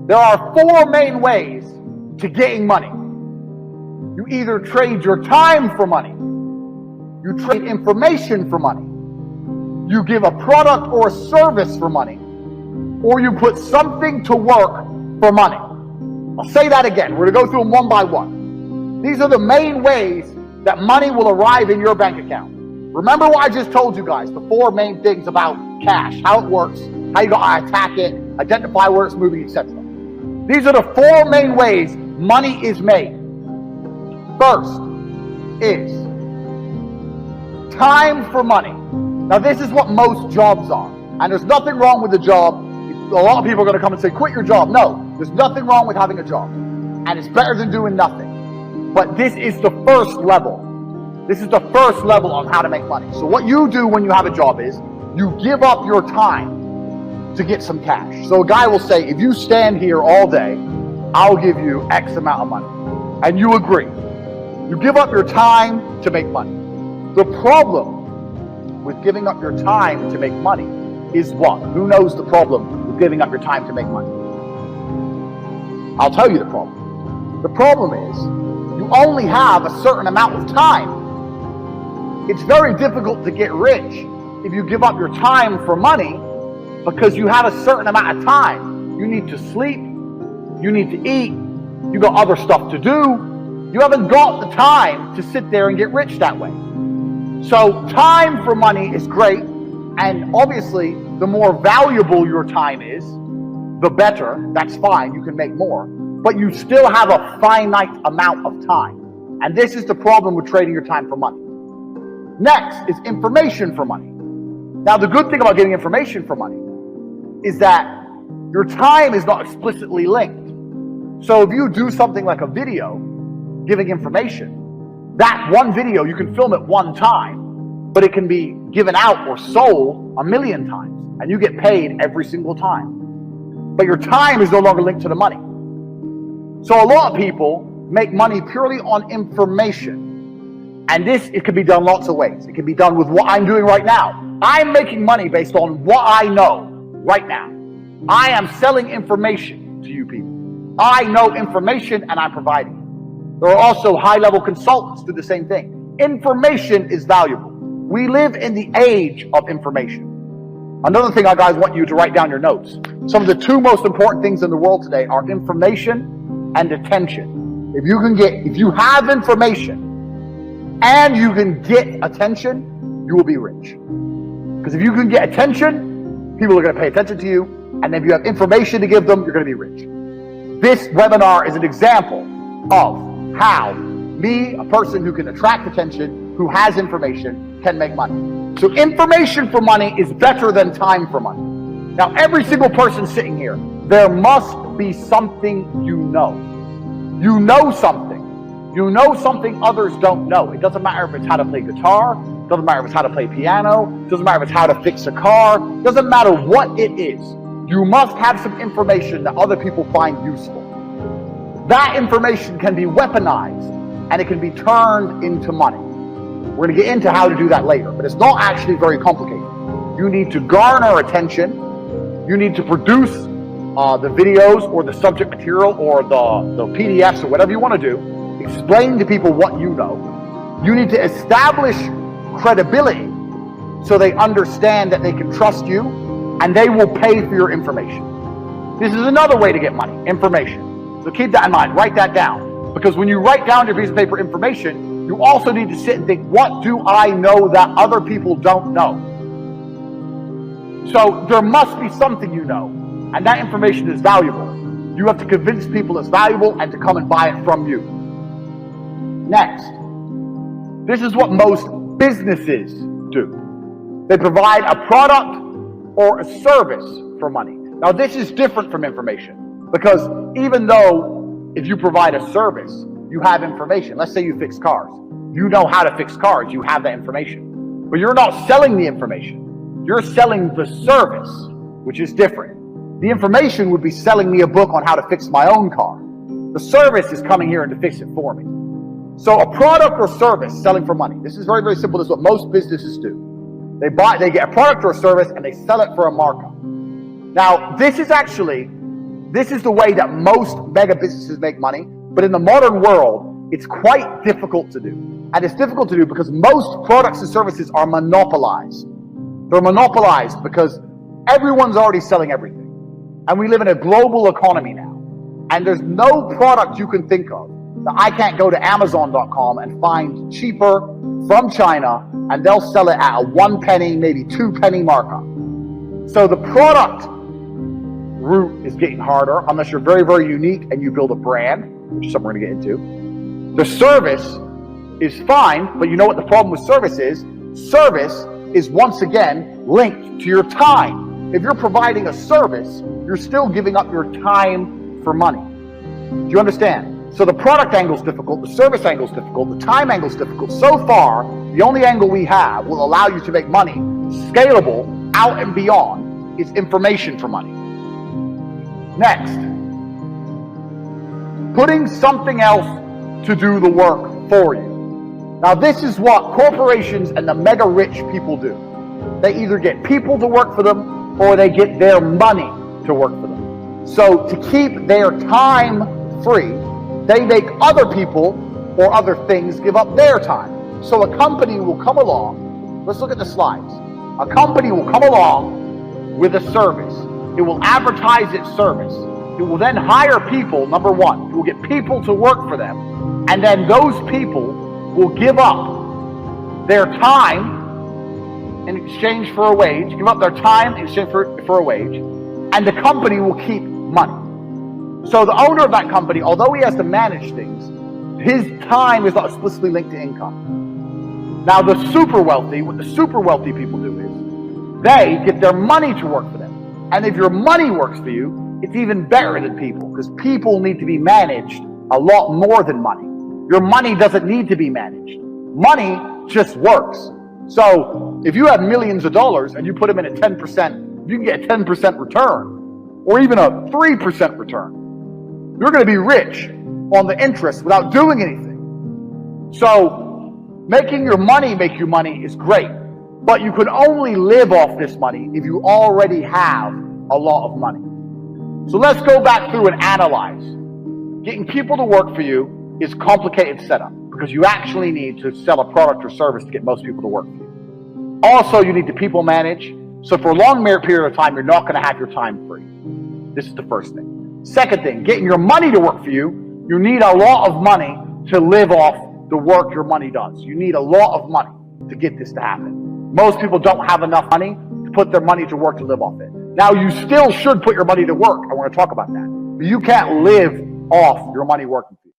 There are four main ways to getting money. You either trade your time for money, you trade information for money, you give a product or a service for money, or you put something to work for money. I'll say that again. We're going to go through them one by one. These are the main ways that money will arrive in your bank account. Remember what I just told you guys, the four main things about cash, how it works, how you gotta attack it, identify where it's moving, etc. These are the four main ways money is made. First is time for money. Now this is what most jobs are, and there's nothing wrong with the job. A lot of people are going to come and say, quit your job. No, there's nothing wrong with having a job, and it's better than doing nothing. But this is the first level. This is the first level on how to make money. So what you do when you have a job is you give up your time to get some cash. So a guy will say, if you stand here all day, I'll give you X amount of money. And you agree. You give up your time to make money. The problem with giving up your time to make money is what? Who knows the problem with giving up your time to make money? I'll tell you the problem. The problem is you only have a certain amount of time. It's very difficult to get rich if you give up your time for money because you have a certain amount of time. You need to sleep, you need to eat, you got other stuff to do. You haven't got the time to sit there and get rich that way. So time for money is great, and obviously the more valuable your time is, the better. That's fine, you can make more, but you still have a finite amount of time. And this is the problem with trading your time for money. Next is information for money. Now the good thing about getting information for money is that your time is not explicitly linked. So if you do something like a video giving information, that one video, you can film it one time, but it can be given out or sold 1,000,000 times, and you get paid every single time. But your time is no longer linked to the money. So a lot of people make money purely on information. And this, it can be done lots of ways. It can be done with what I'm doing right now. I'm making money based on what I know right now. I am selling information to you people. I know information and I'm providing it. There are also high-level consultants who do the same thing. Information is valuable. We live in the age of information. Another thing I guys want you to write down your notes. Some of the two most important things in the world today are information and attention. If you have information and you can get attention, you will be rich. Because if you can get attention, people are going to pay attention to you, and if you have information to give them, you're going to be rich. This webinar is an example of how me, a person who can attract attention, who has information, can make money. So information for money is better than time for money. Now every single person sitting here, there must be something you know. You know something. You know something others don't know. It doesn't matter if it's how to play guitar, it doesn't matter if it's how to play piano, it doesn't matter if it's how to fix a car, it doesn't matter what it is. You must have some information that other people find useful. That information can be weaponized and it can be turned into money. We're going to get into how to do that later, but it's not actually very complicated. You need to garner attention. You need to produce the videos or the subject material or the PDFs or whatever you want to do. Explain to people what you know. You need to establish credibility so they understand that they can trust you and they will pay for your information. This is another way to get money, information. So keep that in mind, write that down. Because when you write down your piece of paper information, you also need to sit and think, what do I know that other people don't know? So there must be something you know, and that information is valuable. You have to convince people it's valuable and to come and buy it from you. Next, this is what most businesses do. They provide a product or a service for money. Now this is different from information, because even though if you provide a service, you have information. Let's say you fix cars. You know how to fix cars, you have that information. But you're not selling the information. You're selling the service, which is different. The information would be selling me a book on how to fix my own car. The service is coming here and to fix it for me. So a product or service selling for money. This is very, very simple. This is what most businesses do. They get a product or a service and they sell it for a markup. Now, this is actually This is the way that most mega businesses make money, but in the modern world, it's quite difficult to do. And it's difficult to do because most products and services are monopolized. They're monopolized because everyone's already selling everything. And we live in a global economy now. And there's no product you can think of that I can't go to Amazon.com and find cheaper from China, and they'll sell it at a 1 penny, maybe 2 penny markup. So the product route is getting harder unless you're very, very unique and you build a brand, which is something we're going to get into. The service is fine, but you know what the problem with service is? Service is once again linked to your time. If you're providing a service, you're still giving up your time for money. Do you understand? So the product angle is difficult, the service angle is difficult, the time angle is difficult. So far, the only angle we have will allow you to make money, scalable, out and beyond, is information for money. Next, putting something else to do the work for you. Now this is what corporations and the mega rich people do. They either get people to work for them or they get their money to work for them. So to keep their time free, they make other people or other things give up their time. So a company will come along, let's look at the slides. A company will come along with a service. It will advertise its service. It will then hire people, number one. It will get people to work for them. And then those people will give up their time in exchange for a wage, give up their time in exchange for a wage, and the company will keep money. So the owner of that company, although he has to manage things, his time is not explicitly linked to income. Now the super wealthy, what the super wealthy people do is, they get their money to work for them. And if your money works for you, it's even better than people, because people need to be managed a lot more than money. Your money doesn't need to be managed. Money just works. So if you have millions of dollars and you put them in a 10%, you can get a 10% return, or even a 3% return. You're going to be rich on the interest without doing anything. So making your money make you money is great, but you can only live off this money if you already have a lot of money. So let's go back through and analyze. Getting people to work for you is a complicated setup because you actually need to sell a product or service to get most people to work for you. Also, you need to people manage. So for a long period of time, you're not going to have your time free. This is the first thing. Second thing, getting your money to work for you, you need a lot of money to live off the work your money does. You need a lot of money to get this to happen. Most people don't have enough money to put their money to work to live off it. Now, you still should put your money to work. I want to talk about that. But you can't live off your money working for you.